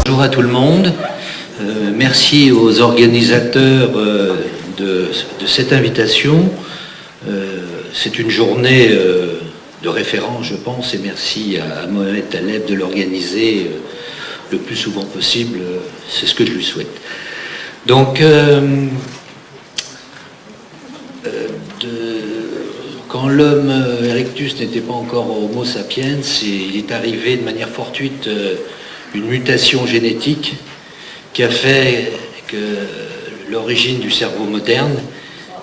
Bonjour à tout le monde. Merci aux organisateurs de cette invitation. C'est une journée de référence, je pense, et merci à Mohamed Taleb de l'organiser le plus souvent possible. C'est ce que je lui souhaite. Donc, quand l'homme erectus n'était pas encore Homo sapiens, il est arrivé de manière fortuite une mutation génétique qui a fait que l'origine du cerveau moderne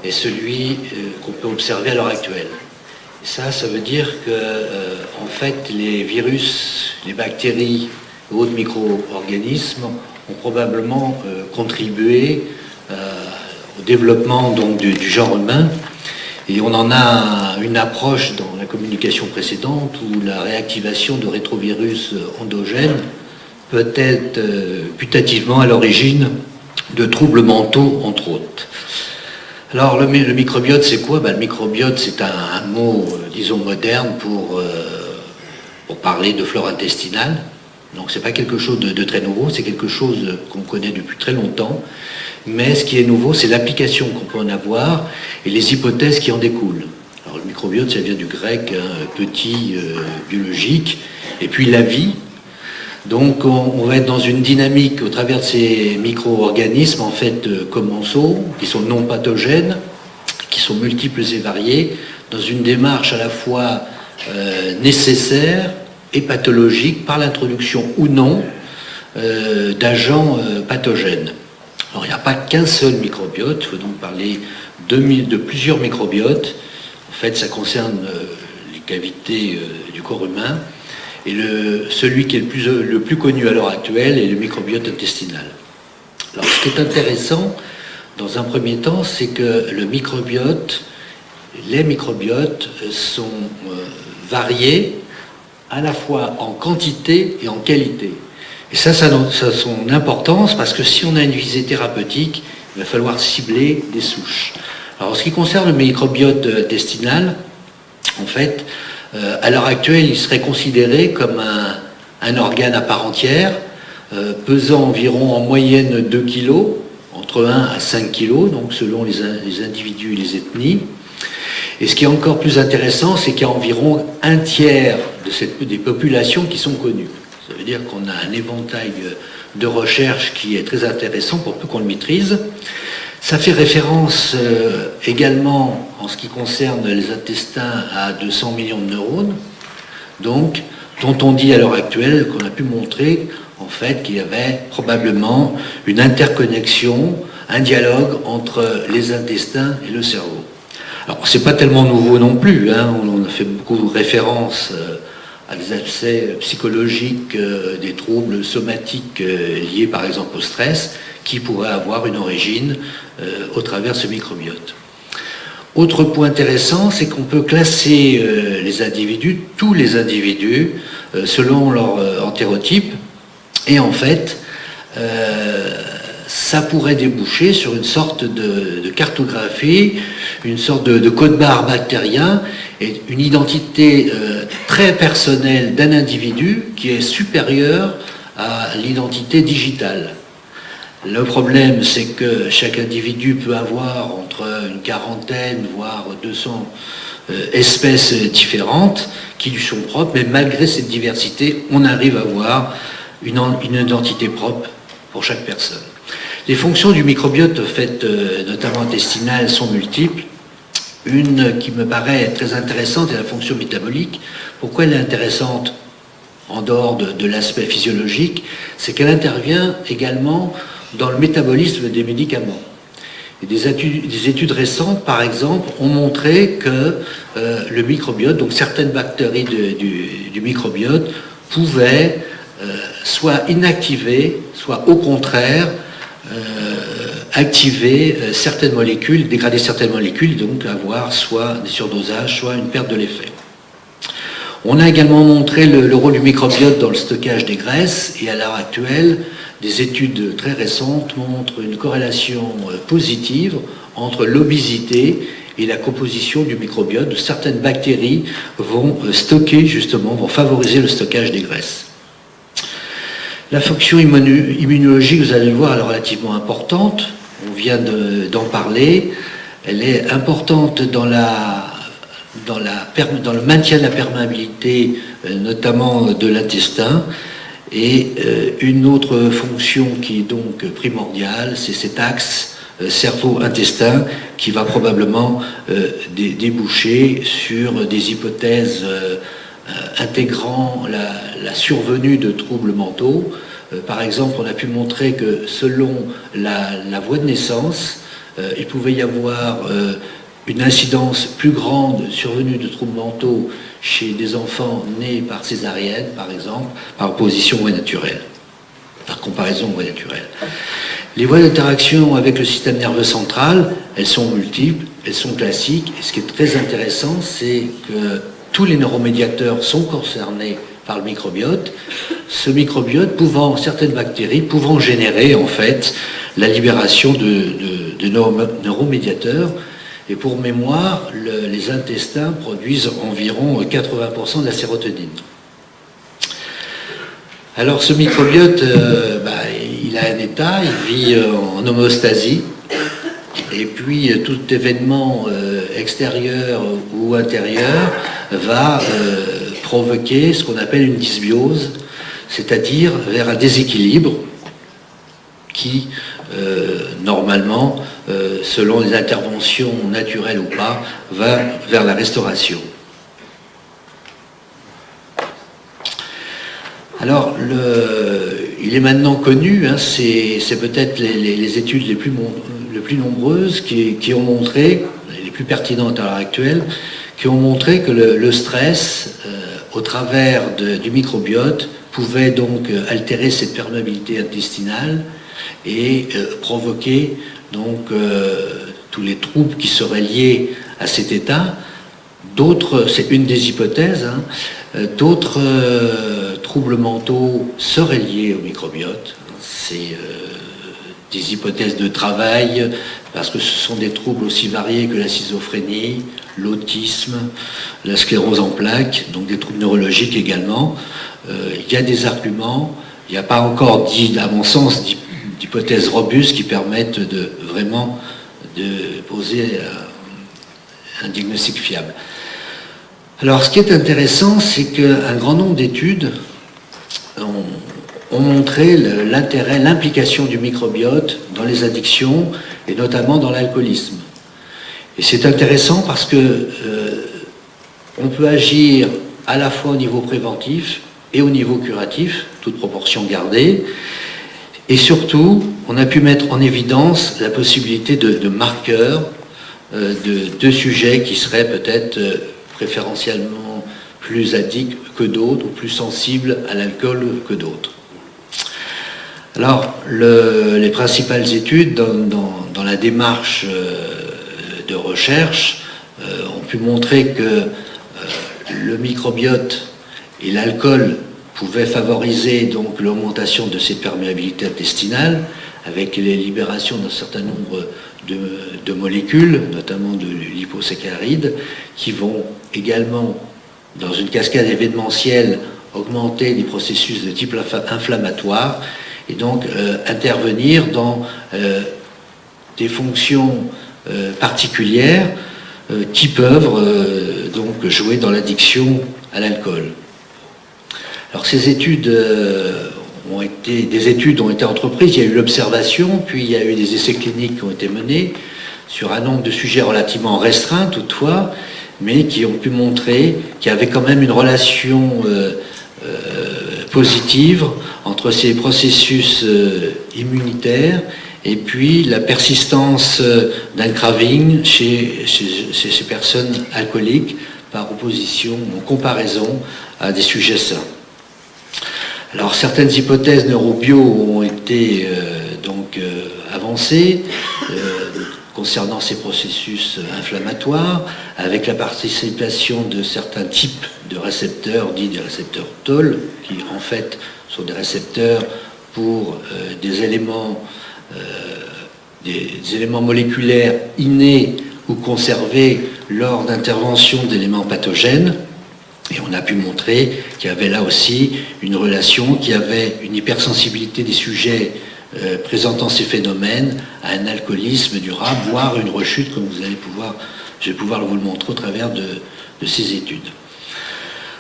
est celui qu'on peut observer à l'heure actuelle. Et ça veut dire que, en fait, les virus, les bactéries et autres micro-organismes ont probablement contribué au développement donc, du genre humain. Et on en a une approche dans la communication précédente où la réactivation de rétrovirus endogènes peut être putativement à l'origine de troubles mentaux, entre autres. Alors, le microbiote, c'est quoi? Le microbiote, c'est un mot, disons, moderne pour parler de flore intestinale. Donc, c'est pas quelque chose de très nouveau, c'est quelque chose qu'on connaît depuis très longtemps. Mais ce qui est nouveau, c'est l'application qu'on peut en avoir et les hypothèses qui en découlent. Alors, le microbiote, ça vient du grec, petit, biologique, et puis la vie. Donc on va être dans une dynamique au travers de ces micro-organismes en fait commensaux, qui sont non pathogènes, qui sont multiples et variés, dans une démarche à la fois nécessaire et pathologique par l'introduction ou non d'agents pathogènes. Alors il n'y a pas qu'un seul microbiote, il faut donc parler de plusieurs microbiotes. En fait ça concerne les cavités du corps humain. Et celui qui est le plus connu à l'heure actuelle est le microbiote intestinal. Alors, ce qui est intéressant, dans un premier temps, c'est que les microbiotes sont variés à la fois en quantité et en qualité. Et ça a son importance parce que si on a une visée thérapeutique, il va falloir cibler des souches. Alors, en ce qui concerne le microbiote intestinal, en fait, à l'heure actuelle, il serait considéré comme un organe à part entière, pesant environ en moyenne 2 kg, entre 1 à 5 kg, donc selon les individus et les ethnies. Et ce qui est encore plus intéressant, c'est qu'il y a environ un tiers des populations qui sont connues. Ça veut dire qu'on a un éventail de recherche qui est très intéressant pour peu qu'on le maîtrise. Ça fait référence également, en ce qui concerne les intestins, à 200 millions de neurones, donc, dont on dit à l'heure actuelle, qu'on a pu montrer, en fait, qu'il y avait probablement une interconnexion, un dialogue entre les intestins et le cerveau. Alors, c'est pas tellement nouveau non plus, on a fait beaucoup de références à des aspects psychologiques, des troubles somatiques liés par exemple au stress, qui pourraient avoir une origine au travers de ce microbiote. Autre point intéressant, c'est qu'on peut classer les individus, tous les individus, selon leur entérotype, et en fait, ça pourrait déboucher sur une sorte de cartographie, une sorte de code-barre bactérien, et une identité très personnelle d'un individu qui est supérieure à l'identité digitale. Le problème, c'est que chaque individu peut avoir entre une quarantaine, voire 200 espèces différentes qui lui sont propres, mais malgré cette diversité, on arrive à avoir une identité propre pour chaque personne. Les fonctions du microbiote, notamment intestinales, sont multiples. Une qui me paraît très intéressante est la fonction métabolique. Pourquoi elle est intéressante en dehors de l'aspect physiologique? C'est qu'elle intervient également dans le métabolisme des médicaments. Et des études récentes, par exemple, ont montré que le microbiote, donc certaines bactéries du microbiote, pouvaient soit inactiver, soit au contraire activer certaines molécules, dégrader certaines molécules, et donc avoir soit des surdosages, soit une perte de l'effet. On a également montré le rôle du microbiote dans le stockage des graisses, et à l'heure actuelle, des études très récentes montrent une corrélation positive entre l'obésité et la composition du microbiote, de certaines bactéries vont stocker justement, vont favoriser le stockage des graisses. La fonction immunologique, vous allez le voir, elle est relativement importante. On vient d'en parler. Elle est importante dans le maintien de la perméabilité, notamment de l'intestin. Et une autre fonction qui est donc primordiale, c'est cet axe cerveau-intestin qui va probablement déboucher sur des hypothèses intégrant la survenue de troubles mentaux. Par exemple, on a pu montrer que selon la voie de naissance, il pouvait y avoir une incidence plus grande survenue de troubles mentaux chez des enfants nés par césarienne, par exemple, par opposition aux voies naturelles, par comparaison aux voies naturelles. Les voies d'interaction avec le système nerveux central, elles sont multiples, elles sont classiques, et ce qui est très intéressant, c'est que tous les neuromédiateurs sont concernés par le microbiote, ce microbiote certaines bactéries pouvant générer en fait la libération de neuromédiateurs. Et pour mémoire, les intestins produisent environ 80% de la sérotonine. Alors ce microbiote, il a un état, il vit en homéostasie, et puis tout événement extérieur ou intérieur va provoquer ce qu'on appelle une dysbiose, c'est-à-dire vers un déséquilibre qui, normalement, selon les interventions naturelles ou pas, va vers la restauration. Alors, il est maintenant connu, c'est peut-être les études les plus nombreuses qui ont montré, les plus pertinentes à l'heure actuelle, qui ont montré que le stress, au travers du microbiote, pouvait donc altérer cette perméabilité intestinale et provoquer donc tous les troubles qui seraient liés à cet état. D'autres, c'est une des hypothèses, d'autres troubles mentaux seraient liés au microbiote. C'est des hypothèses de travail, parce que ce sont des troubles aussi variés que la schizophrénie, l'autisme, la sclérose en plaques, donc des troubles neurologiques également. Il y a des arguments, il n'y a pas encore, à mon sens, d'hypothèses robustes qui permettent vraiment de poser un diagnostic fiable. Alors, ce qui est intéressant, c'est qu'un grand nombre d'études ont montré l'intérêt, l'implication du microbiote dans les addictions et notamment dans l'alcoolisme. Et c'est intéressant parce que on peut agir à la fois au niveau préventif et au niveau curatif, toute proportion gardée. Et surtout, on a pu mettre en évidence la possibilité de marqueurs de sujets qui seraient peut-être préférentiellement plus addicts que d'autres ou plus sensibles à l'alcool que d'autres. Alors, les principales études dans la démarche de recherche ont pu montrer que le microbiote et l'alcool pouvaient favoriser donc l'augmentation de cette perméabilité intestinale avec les libérations d'un certain nombre de molécules, notamment de liposaccharides, qui vont également, dans une cascade événementielle, augmenter des processus de type inflammatoire et donc intervenir dans des fonctions particulières qui peuvent donc jouer dans l'addiction à l'alcool. Alors ces études des études ont été entreprises, il y a eu l'observation, puis il y a eu des essais cliniques qui ont été menés sur un nombre de sujets relativement restreint toutefois, mais qui ont pu montrer qu'il y avait quand même une relation positive entre ces processus immunitaires et puis la persistance d'un craving chez ces personnes alcooliques par opposition, en comparaison à des sujets sains. Alors certaines hypothèses neurobio ont été avancées concernant ces processus inflammatoires, avec la participation de certains types de récepteurs, dits des récepteurs TOL, qui en fait sont des récepteurs pour des éléments moléculaires innés ou conservés lors d'interventions d'éléments pathogènes. Et on a pu montrer qu'il y avait là aussi une relation, qu'il y avait une hypersensibilité des sujets présentant ces phénomènes à un alcoolisme durable, voire une rechute, comme je vais pouvoir vous le montrer au travers de ces études.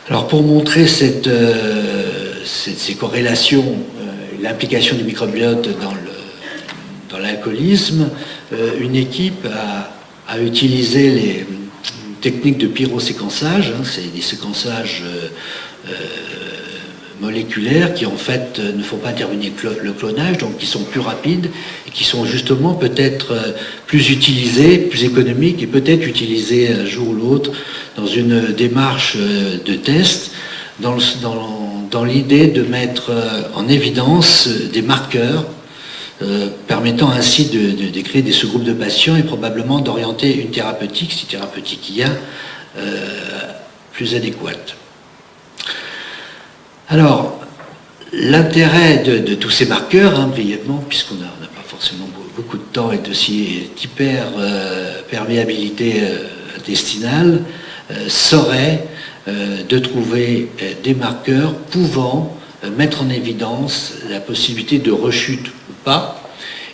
Alors pour montrer ces corrélations, l'implication du microbiote dans l'alcoolisme, une équipe a utilisé les techniques de pyroséquençage, c'est des séquençages moléculaires qui en fait ne font pas intervenir le clonage, donc qui sont plus rapides et qui sont justement peut-être plus utilisés, plus économiques et peut-être utilisés un jour ou l'autre dans une démarche de test, dans l'idée de mettre en évidence des marqueurs permettant ainsi de créer des sous-groupes de patients et probablement d'orienter une thérapeutique, si thérapeutique il y a, plus adéquate. Alors, l'intérêt de tous ces marqueurs, brièvement, puisqu'on n'a pas forcément beaucoup de temps et de cette hyper-perméabilité intestinale, serait de trouver des marqueurs pouvant mettre en évidence la possibilité de rechute ou pas,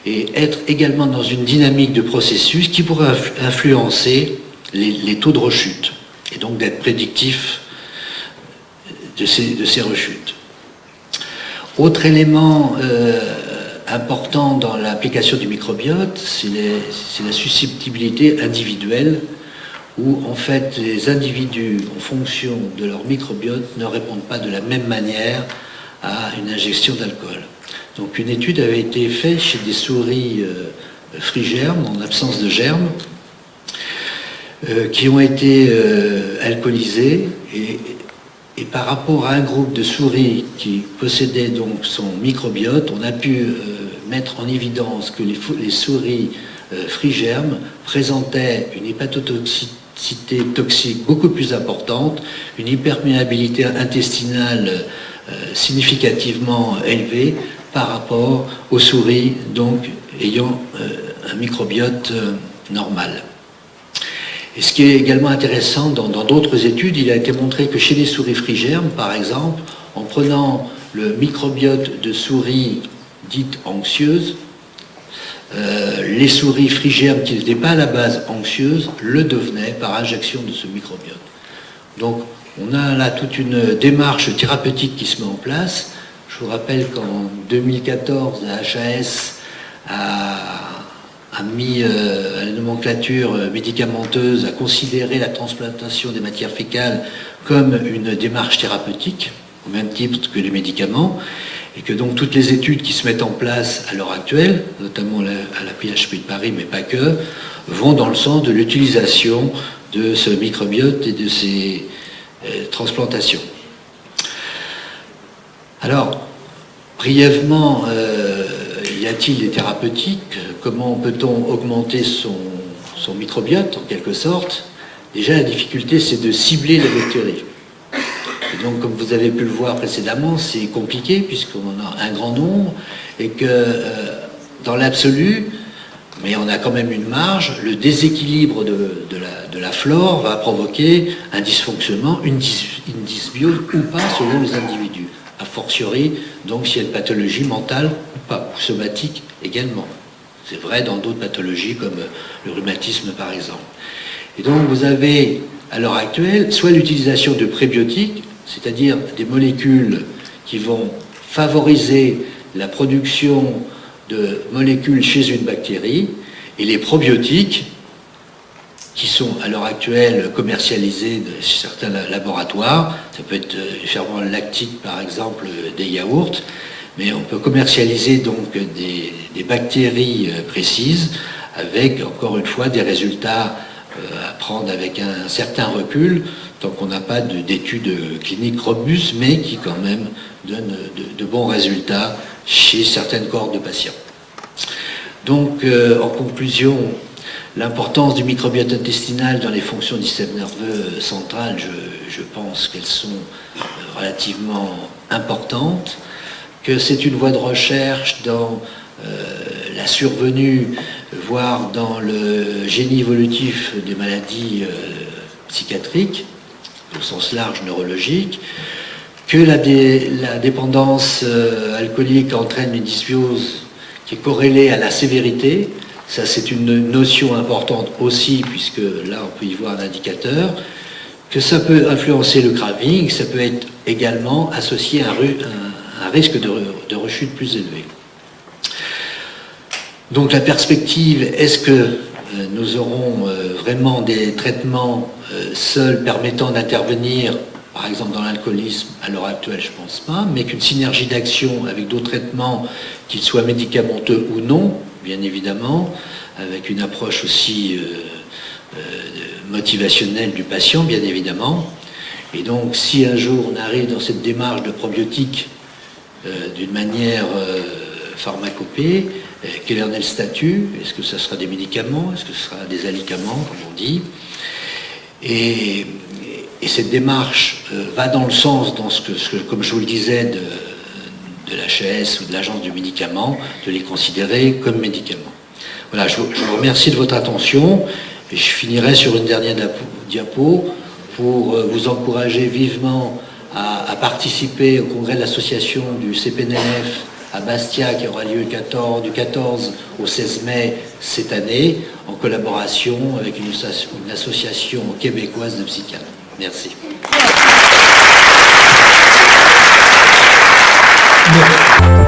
et être également dans une dynamique de processus qui pourrait influencer les taux de rechute, et donc d'être prédictif de ces rechutes. Autre élément important dans l'application du microbiote, c'est la susceptibilité individuelle, où en fait les individus, en fonction de leur microbiote, ne répondent pas de la même manière à une injection d'alcool. Donc une étude avait été faite chez des souris frigermes, en absence de germes, qui ont été alcoolisées, et par rapport à un groupe de souris qui possédait donc son microbiote, on a pu mettre en évidence que les souris frigermes présentaient une hépatotoxicité toxique beaucoup plus importante, une hyperméabilité intestinale significativement élevée par rapport aux souris donc ayant un microbiote normal. Et ce qui est également intéressant dans d'autres études, il a été montré que chez les souris frigermes, par exemple, en prenant le microbiote de souris dites anxieuses, les souris frigermes qui n'étaient pas à la base anxieuses le devenaient par injection de ce microbiote. Donc on a là toute une démarche thérapeutique qui se met en place. Je vous rappelle qu'en 2014, la HAS a mis à la nomenclature médicamenteuse, a considéré la transplantation des matières fécales comme une démarche thérapeutique, au même titre que les médicaments, et que donc toutes les études qui se mettent en place à l'heure actuelle, notamment à la PHP de Paris, mais pas que, vont dans le sens de l'utilisation de ce microbiote et de ces transplantations. Alors, brièvement, y a-t-il des thérapeutiques? Comment peut-on augmenter son microbiote, en quelque sorte? Déjà, la difficulté, c'est de cibler la bactérie. Et donc, comme vous avez pu le voir précédemment, c'est compliqué, puisqu'on en a un grand nombre, et que, dans l'absolu, mais on a quand même une marge, le déséquilibre de la flore va provoquer un dysfonctionnement, une dysbiose ou pas selon les individus. A fortiori, donc s'il y a une pathologie mentale ou pas, ou somatique également. C'est vrai dans d'autres pathologies comme le rhumatisme par exemple. Et donc vous avez à l'heure actuelle soit l'utilisation de prébiotiques, c'est-à-dire des molécules qui vont favoriser la production de molécules chez une bactérie, et les probiotiques qui sont à l'heure actuelle commercialisés chez certains laboratoires. Ça peut être les ferments lactiques par exemple des yaourts, mais on peut commercialiser donc des bactéries précises avec encore une fois des résultats à prendre avec un certain recul tant qu'on n'a pas d'études cliniques robustes mais qui quand même donnent de bons résultats chez certaines cohortes de patients. Donc en conclusion, l'importance du microbiote intestinal dans les fonctions du système nerveux central, je pense qu'elles sont relativement importantes, que c'est une voie de recherche dans la survenue voire dans le génie évolutif des maladies psychiatriques, au sens large neurologique, que la dépendance alcoolique entraîne une dysbiose qui est corrélée à la sévérité. Ça, c'est une notion importante aussi, puisque là, on peut y voir un indicateur, que ça peut influencer le craving, ça peut être également associé à un risque de rechute plus élevé. Donc la perspective, est-ce que nous aurons vraiment des traitements seuls permettant d'intervenir, par exemple dans l'alcoolisme? À l'heure actuelle, je ne pense pas, mais qu'une synergie d'action avec d'autres traitements, qu'ils soient médicamenteux ou non, bien évidemment, avec une approche aussi motivationnelle du patient, bien évidemment. Et donc, si un jour on arrive dans cette démarche de probiotique d'une manière pharmacopée, quel en est le statut? Est-ce que ça sera des médicaments? Est-ce que ce sera des alicaments, comme on dit? Et cette démarche va dans le sens, comme je vous le disais, de l'HAS ou de l'Agence du médicament, de les considérer comme médicaments. Voilà, je vous remercie de votre attention et je finirai sur une dernière diapo pour vous encourager vivement à participer au congrès de l'association du CPNLF à Bastia qui aura lieu du 14 au 16 mai cette année en collaboration avec une association québécoise de psychiatres. Merci. Merci.